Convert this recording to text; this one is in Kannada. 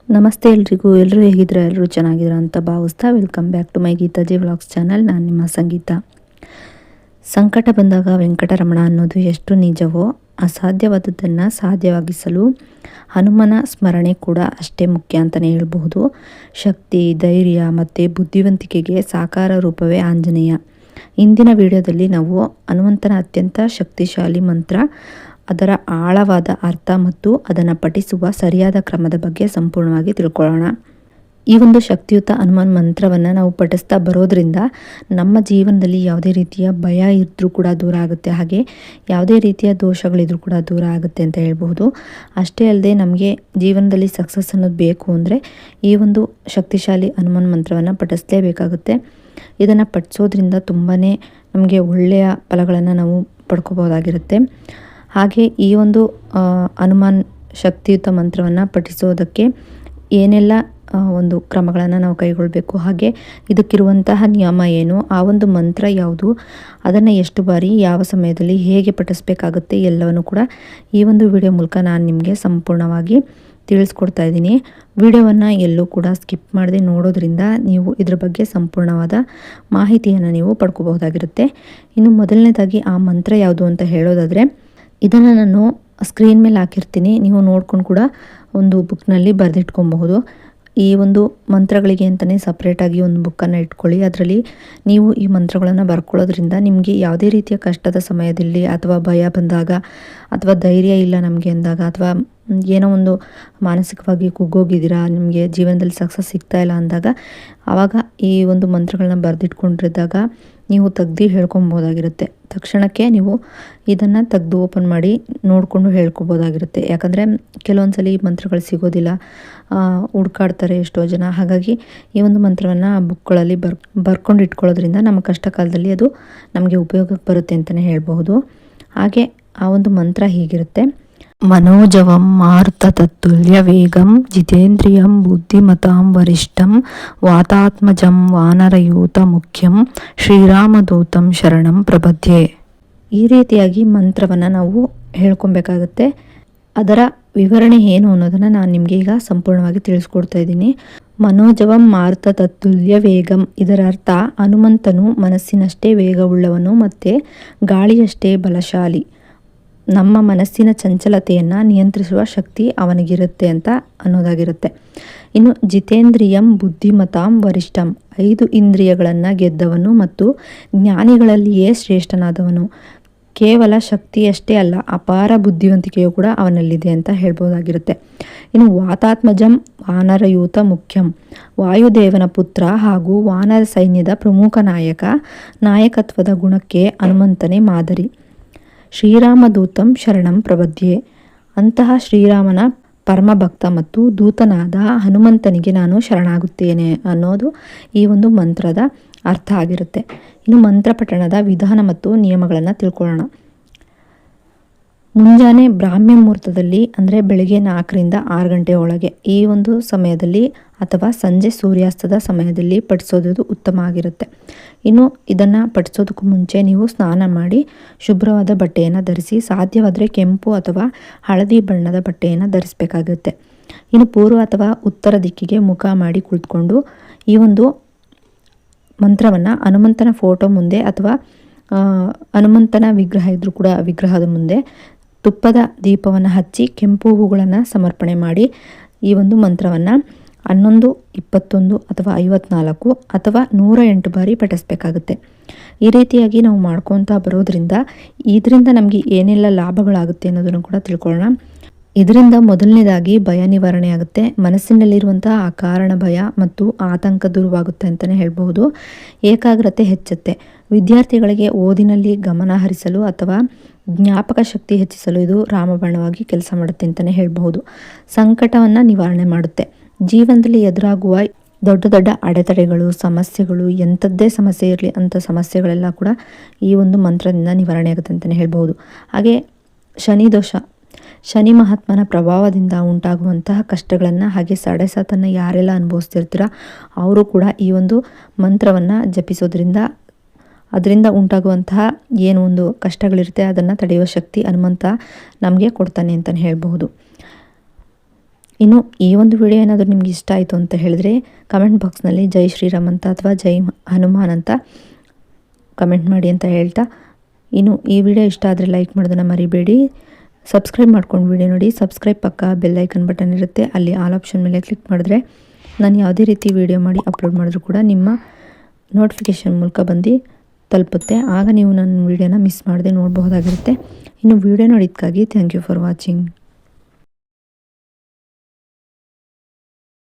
ನಮಸ್ತೆ ಎಲ್ರಿಗೂ. ಎಲ್ಲರೂ ಹೇಗಿದ್ರೆ ಎಲ್ಲರೂ ಚೆನ್ನಾಗಿದ್ದೀರಾ ಅಂತ ಭಾವಿಸ್ತಾ welcome back to my Geetaji vlogs channel. ನಾನು ನಿಮ್ಮ ಸಂಗೀತ. ಸಂಕಟ ಬಂದಾಗ ವೆಂಕಟರಮಣ ಅನ್ನೋದು ಎಷ್ಟು ನಿಜವೋ ಅಸಾಧ್ಯವಾದದ್ದನ್ನು ಸಾಧ್ಯವಾಗಿಸಲು ಹನುಮನ ಸ್ಮರಣೆ ಕೂಡ ಅಷ್ಟೇ ಮುಖ್ಯ ಅಂತಲೇ ಹೇಳ್ಬಹುದು. ಶಕ್ತಿ, ಧೈರ್ಯ ಮತ್ತು ಬುದ್ಧಿವಂತಿಕೆಗೆ ಸಾಕಾರ ರೂಪವೇ ಆಂಜನೇಯ. ಇಂದಿನ ವಿಡಿಯೋದಲ್ಲಿ ನಾವು ಹನುಮಂತನ ಅತ್ಯಂತ ಶಕ್ತಿಶಾಲಿ ಮಂತ್ರ, ಅದರ ಆಳವಾದ ಅರ್ಥ ಮತ್ತು ಅದನ್ನು ಪಠಿಸುವ ಸರಿಯಾದ ಕ್ರಮದ ಬಗ್ಗೆ ಸಂಪೂರ್ಣವಾಗಿ ತಿಳ್ಕೊಳ್ಳೋಣ. ಈ ಒಂದು ಶಕ್ತಿಯುತ ಹನುಮಾನ್ ಮಂತ್ರವನ್ನು ನಾವು ಪಠಿಸ್ತಾ ಬರೋದ್ರಿಂದ ನಮ್ಮ ಜೀವನದಲ್ಲಿ ಯಾವುದೇ ರೀತಿಯ ಭಯ ಇದ್ದರೂ ಕೂಡ ದೂರ ಆಗುತ್ತೆ, ಹಾಗೆ ಯಾವುದೇ ರೀತಿಯ ದೋಷಗಳಿದ್ರೂ ಕೂಡ ದೂರ ಆಗುತ್ತೆ ಅಂತ ಹೇಳ್ಬಹುದು. ಅಷ್ಟೇ ಅಲ್ಲದೆ ನಮಗೆ ಜೀವನದಲ್ಲಿ ಸಕ್ಸಸ್ ಅನ್ನೋದು ಬೇಕು ಅಂದರೆ ಈ ಒಂದು ಶಕ್ತಿಶಾಲಿ ಹನುಮಾನ್ ಮಂತ್ರವನ್ನು ಪಠಿಸಲೇಬೇಕಾಗುತ್ತೆ. ಇದನ್ನು ಪಠಿಸೋದ್ರಿಂದ ತುಂಬಾ ನಮಗೆ ಒಳ್ಳೆಯ ಫಲಗಳನ್ನು ನಾವು ಪಡ್ಕೋಬೋದಾಗಿರುತ್ತೆ. ಹಾಗೆ ಈ ಒಂದು ಹನುಮಾನ್ ಶಕ್ತಿಯುತ ಮಂತ್ರವನ್ನು ಪಠಿಸೋದಕ್ಕೆ ಏನೆಲ್ಲ ಒಂದು ಕ್ರಮಗಳನ್ನು ನಾವು ಕೈಗೊಳ್ಳಬೇಕು, ಹಾಗೆ ಇದಕ್ಕಿರುವಂತಹ ನಿಯಮ ಏನು, ಆ ಒಂದು ಮಂತ್ರ ಯಾವುದು, ಅದನ್ನು ಎಷ್ಟು ಬಾರಿ ಯಾವ ಸಮಯದಲ್ಲಿ ಹೇಗೆ ಪಠಿಸಬೇಕಾಗುತ್ತೆ ಎಲ್ಲವನ್ನು ಕೂಡ ಈ ಒಂದು ವಿಡಿಯೋ ಮೂಲಕ ನಾನು ನಿಮಗೆ ಸಂಪೂರ್ಣವಾಗಿ ತಿಳಿಸ್ಕೊಡ್ತಾ ಇದ್ದೀನಿ. ವಿಡಿಯೋವನ್ನು ಎಲ್ಲೂ ಕೂಡ ಸ್ಕಿಪ್ ಮಾಡದೆ ನೋಡೋದ್ರಿಂದ ನೀವು ಇದ್ರ ಬಗ್ಗೆ ಸಂಪೂರ್ಣವಾದ ಮಾಹಿತಿಯನ್ನು ನೀವು ಪಡ್ಕೋಬಹುದಾಗಿರುತ್ತೆ. ಇನ್ನು ಮೊದಲನೇದಾಗಿ ಆ ಮಂತ್ರ ಯಾವುದು ಅಂತ ಹೇಳೋದಾದರೆ, ಇದನ್ನು ನಾನು ಸ್ಕ್ರೀನ್ ಮೇಲೆ ಹಾಕಿರ್ತೀನಿ, ನೀವು ನೋಡ್ಕೊಂಡು ಕೂಡ ಒಂದು ಬುಕ್ನಲ್ಲಿ ಬರೆದಿಟ್ಕೊಬಹುದು. ಈ ಒಂದು ಮಂತ್ರಗಳಿಗೆ ಅಂತಲೇ ಸಪ್ರೇಟಾಗಿ ಒಂದು ಬುಕ್ಕನ್ನು ಇಟ್ಕೊಳ್ಳಿ. ಅದರಲ್ಲಿ ನೀವು ಈ ಮಂತ್ರಗಳನ್ನು ಬರ್ಕೊಳ್ಳೋದ್ರಿಂದ ನಿಮಗೆ ಯಾವುದೇ ರೀತಿಯ ಕಷ್ಟದ ಸಮಯದಲ್ಲಿ ಅಥವಾ ಭಯ ಬಂದಾಗ ಅಥವಾ ಧೈರ್ಯ ಇಲ್ಲ ನಮಗೆ ಅಂದಾಗ ಅಥವಾ ಏನೋ ಒಂದು ಮಾನಸಿಕವಾಗಿ ಕುಗ್ಗೋಗಿದ್ದೀರಾ, ನಿಮಗೆ ಜೀವನದಲ್ಲಿ ಸಕ್ಸಸ್ ಸಿಗ್ತಾ ಇಲ್ಲ ಅಂದಾಗ ಆವಾಗ ಈ ಒಂದು ಮಂತ್ರಗಳನ್ನ ಬರೆದಿಟ್ಕೊಂಡಿದ್ದಾಗ ನೀವು ತೆಗ್ದು ಹೇಳ್ಕೊಬೋದಾಗಿರುತ್ತೆ. ತಕ್ಷಣಕ್ಕೆ ನೀವು ಇದನ್ನು ತೆಗೆದು ಓಪನ್ ಮಾಡಿ ನೋಡಿಕೊಂಡು ಹೇಳ್ಕೊಬೋದಾಗಿರುತ್ತೆ. ಯಾಕಂದರೆ ಕೆಲವೊಂದು ಸಲ ಈ ಮಂತ್ರಗಳು ಸಿಗೋದಿಲ್ಲ, ಹುಡ್ಕಾಡ್ತಾರೆ ಎಷ್ಟೋ ಜನ. ಹಾಗಾಗಿ ಈ ಒಂದು ಮಂತ್ರವನ್ನು ಬುಕ್ಗಳಲ್ಲಿ ಬರ್ಕೊಂಡು ಇಟ್ಕೊಳ್ಳೋದ್ರಿಂದ ನಮ್ಮ ಕಷ್ಟ ಕಾಲದಲ್ಲಿ ಅದು ನಮಗೆ ಉಪಯೋಗಕ್ಕೆ ಬರುತ್ತೆ ಅಂತಲೇ ಹೇಳ್ಬಹುದು. ಹಾಗೆ ಆ ಒಂದು ಮಂತ್ರ ಹೀಗಿರುತ್ತೆ: ಮನೋಜವಂ ಮಾರುತತುಲ್ಯ ವೇಗಂ ಜಿತೇಂದ್ರಿಯಂ ಬುದ್ಧಿಮತಾಂ ವರಿಷ್ಠಂ ವಾತಾತ್ಮಜಂ ವಾನರಯೂತ ಮುಖ್ಯಂ ಶ್ರೀರಾಮದೂತಂ ಶರಣಂ ಪ್ರಪದ್ಯೆ. ಈ ರೀತಿಯಾಗಿ ಮಂತ್ರವನ್ನು ನಾವು ಹೇಳ್ಕೊಬೇಕಾಗತ್ತೆ. ಅದರ ವಿವರಣೆ ಏನು ಅನ್ನೋದನ್ನು ನಾನು ನಿಮಗೆ ಈಗ ಸಂಪೂರ್ಣವಾಗಿ ತಿಳಿಸ್ಕೊಡ್ತಾ ಇದ್ದೀನಿ. ಮನೋಜವಂ ಮಾರುತ ತತ್ತುಲ್ಯ ವೇಗಂ, ಇದರ ಅರ್ಥ ಹನುಮಂತನು ಮನಸ್ಸಿನಷ್ಟೇ ವೇಗವುಳ್ಳವನು ಮತ್ತು ಗಾಳಿಯಷ್ಟೇ ಬಲಶಾಲಿ. ನಮ್ಮ ಮನಸ್ಸಿನ ಚಂಚಲತೆಯನ್ನು ನಿಯಂತ್ರಿಸುವ ಶಕ್ತಿ ಅವನಿಗಿರುತ್ತೆ ಅಂತ ಅನ್ನೋದಾಗಿರುತ್ತೆ. ಇನ್ನು ಜಿತೇಂದ್ರಿಯಂ ಬುದ್ಧಿಮತಾಂ ವರಿಷ್ಠಂ, 5 ಇಂದ್ರಿಯಗಳನ್ನು ಗೆದ್ದವನು ಮತ್ತು ಜ್ಞಾನಿಗಳಲ್ಲಿಯೇ ಶ್ರೇಷ್ಠನಾದವನು. ಕೇವಲ ಶಕ್ತಿಯಷ್ಟೇ ಅಲ್ಲ, ಅಪಾರ ಬುದ್ಧಿವಂತಿಕೆಯು ಕೂಡ ಅವನಲ್ಲಿದೆ ಅಂತ ಹೇಳ್ಬೋದಾಗಿರುತ್ತೆ. ಇನ್ನು ವಾತಾತ್ಮಜಂ ವಾನರಯೂತ ಮುಖ್ಯಂ, ವಾಯುದೇವನ ಪುತ್ರ ಹಾಗೂ ವಾನರ ಸೈನ್ಯದ ಪ್ರಮುಖ ನಾಯಕ. ನಾಯಕತ್ವದ ಗುಣಕ್ಕೆ ಹನುಮಂತನೇ ಮಾದರಿ. ಶ್ರೀರಾಮದೂತಂ ಶರಣಂ ಪ್ರಪದ್ಯೆ, ಅಂತಹ ಶ್ರೀರಾಮನ ಪರಮಭಕ್ತ ಮತ್ತು ದೂತನಾದ ಹನುಮಂತನಿಗೆ ನಾನು ಶರಣಾಗುತ್ತೇನೆ ಅನ್ನೋದು ಈ ಒಂದು ಮಂತ್ರದ ಅರ್ಥ ಆಗಿರುತ್ತೆ. ಇನ್ನು ಮಂತ್ರ ಪಠಣದ ವಿಧಾನ ಮತ್ತು ನಿಯಮಗಳನ್ನು ತಿಳ್ಕೊಳ್ಳೋಣ. ಮುಂಜಾನೆ ಬ್ರಾಹ್ಮಿ ಮುಹೂರ್ತದಲ್ಲಿ ಅಂದರೆ ಬೆಳಗ್ಗೆ 4ರಿಂದ 6 ಗಂಟೆ ಒಳಗೆ ಈ ಒಂದು ಸಮಯದಲ್ಲಿ ಅಥವಾ ಸಂಜೆ ಸೂರ್ಯಾಸ್ತದ ಸಮಯದಲ್ಲಿ ಪಠಿಸೋದು ಉತ್ತಮ ಆಗಿರುತ್ತೆ. ಇನ್ನು ಇದನ್ನು ಪಠಿಸೋದಕ್ಕೂ ಮುಂಚೆ ನೀವು ಸ್ನಾನ ಮಾಡಿ ಶುಭ್ರವಾದ ಬಟ್ಟೆಯನ್ನು ಧರಿಸಿ, ಸಾಧ್ಯವಾದರೆ ಕೆಂಪು ಅಥವಾ ಹಳದಿ ಬಣ್ಣದ ಬಟ್ಟೆಯನ್ನು ಧರಿಸಬೇಕಾಗುತ್ತೆ. ಇನ್ನು ಪೂರ್ವ ಅಥವಾ ಉತ್ತರ ದಿಕ್ಕಿಗೆ ಮುಖ ಮಾಡಿ ಕುಳಿತುಕೊಂಡು ಈ ಒಂದು ಮಂತ್ರವನ್ನು ಹನುಮಂತನ ಫೋಟೋ ಮುಂದೆ ಅಥವಾ ಹನುಮಂತನ ವಿಗ್ರಹ ಇದ್ರೂ ಕೂಡ ವಿಗ್ರಹದ ಮುಂದೆ ತುಪ್ಪದ ದೀಪವನ್ನು ಹಚ್ಚಿ ಕೆಂಪು ಹೂಗಳನ್ನು ಸಮರ್ಪಣೆ ಮಾಡಿ ಈ ಒಂದು ಮಂತ್ರವನ್ನು 11, 21 ಅಥವಾ 54 ಅಥವಾ 108 ಬಾರಿ ಪಠಿಸಬೇಕಾಗುತ್ತೆ. ಈ ರೀತಿಯಾಗಿ ನಾವು ಮಾಡ್ಕೊತಾ ಬರೋದ್ರಿಂದ ಇದರಿಂದ ನಮಗೆ ಏನೆಲ್ಲ ಲಾಭಗಳಾಗುತ್ತೆ ಅನ್ನೋದನ್ನು ಕೂಡ ತಿಳ್ಕೊಳ್ಳೋಣ. ಇದರಿಂದ ಮೊದಲನೇದಾಗಿ ಭಯ ನಿವಾರಣೆ ಆಗುತ್ತೆ. ಮನಸ್ಸಿನಲ್ಲಿರುವಂತಹ ಅಕಾರಣ ಭಯ ಮತ್ತು ಆತಂಕ ದೂರವಾಗುತ್ತೆ ಅಂತಲೇ ಹೇಳ್ಬಹುದು. ಏಕಾಗ್ರತೆ ಹೆಚ್ಚುತ್ತೆ. ವಿದ್ಯಾರ್ಥಿಗಳಿಗೆ ಓದಿನಲ್ಲಿ ಗಮನ ಹರಿಸಲು ಅಥವಾ ಜ್ಞಾಪಕ ಶಕ್ತಿ ಹೆಚ್ಚಿಸಲು ಇದು ರಾಮಬಾಣವಾಗಿ ಕೆಲಸ ಮಾಡುತ್ತೆ ಅಂತಲೇ ಹೇಳ್ಬಹುದು. ಸಂಕಟವನ್ನು ನಿವಾರಣೆ ಮಾಡುತ್ತೆ. ಜೀವನದಲ್ಲಿ ಎದುರಾಗುವ ದೊಡ್ಡ ದೊಡ್ಡ ಅಡೆತಡೆಗಳು, ಸಮಸ್ಯೆಗಳು, ಎಂಥದ್ದೇ ಸಮಸ್ಯೆ ಇರಲಿ ಅಂಥ ಸಮಸ್ಯೆಗಳೆಲ್ಲ ಕೂಡ ಈ ಒಂದು ಮಂತ್ರದಿಂದ ನಿವಾರಣೆ ಆಗುತ್ತೆ ಅಂತಲೇ ಹೇಳ್ಬಹುದು. ಹಾಗೆ ಶನಿ ದೋಷ, ಶನಿ ಮಹಾತ್ಮನ ಪ್ರಭಾವದಿಂದ ಉಂಟಾಗುವಂತಹ ಕಷ್ಟಗಳನ್ನು ಹಾಗೆ ಸಡೆಸಾತನ್ನು ಯಾರೆಲ್ಲ ಅನುಭವಿಸ್ತಿರ್ತೀರ ಅವರು ಕೂಡ ಈ ಒಂದು ಮಂತ್ರವನ್ನು ಜಪಿಸೋದ್ರಿಂದ ಅದರಿಂದ ಉಂಟಾಗುವಂತಹ ಏನು ಒಂದು ಕಷ್ಟಗಳಿರುತ್ತೆ ಅದನ್ನು ತಡೆಯುವ ಶಕ್ತಿ ಹನುಮಂತ ನಮಗೆ ಕೊಡ್ತಾನೆ ಅಂತಲೇ ಹೇಳ್ಬಹುದು. ಇನ್ನು ಈ ಒಂದು ವಿಡಿಯೋ ಏನಾದರೂ ನಿಮ್ಗೆ ಇಷ್ಟ ಆಯಿತು ಅಂತ ಹೇಳಿದ್ರೆ ಕಮೆಂಟ್ ಬಾಕ್ಸ್ನಲ್ಲಿ ಜೈ ಶ್ರೀರಾಮ್ ಅಂತ ಅಥವಾ ಜೈ ಹನುಮಾನ್ ಅಂತ ಕಮೆಂಟ್ ಮಾಡಿ ಅಂತ ಹೇಳ್ತಾ, ಇನ್ನು ಈ ವಿಡಿಯೋ ಇಷ್ಟ ಆದರೆ ಲೈಕ್ ಮಾಡೋದನ್ನು ಮರಿಬೇಡಿ. ಸಬ್ಸ್ಕ್ರೈಬ್ ಮಾಡ್ಕೊಂಡು ವಿಡಿಯೋ ನೋಡಿ. ಸಬ್ಸ್ಕ್ರೈಬ್ ಪಕ್ಕ ಬೆಲ್ ಐಕನ್ ಬಟನ್ ಇರುತ್ತೆ, ಅಲ್ಲಿ ಆಲ್ ಆಪ್ಷನ್ ಮೇಲೆ ಕ್ಲಿಕ್ ಮಾಡಿದ್ರೆ ನಾನು ಯಾವುದೇ ರೀತಿ ವಿಡಿಯೋ ಮಾಡಿ ಅಪ್ಲೋಡ್ ಮಾಡಿದ್ರು ಕೂಡ ನಿಮ್ಮ ನೋಟಿಫಿಕೇಷನ್ ಮೂಲಕ ಬಂದು ತಲುಪುತ್ತೆ. ಆಗ ನೀವು ನನ್ನ ವಿಡಿಯೋನ ಮಿಸ್ ಮಾಡದೆ ನೋಡಬಹುದಾಗಿರುತ್ತೆ. ಇನ್ನು ವಿಡಿಯೋ ನೋಡಿದ್ದಕ್ಕಾಗಿ ಥ್ಯಾಂಕ್ ಯು ಫಾರ್ ವಾಚಿಂಗ್.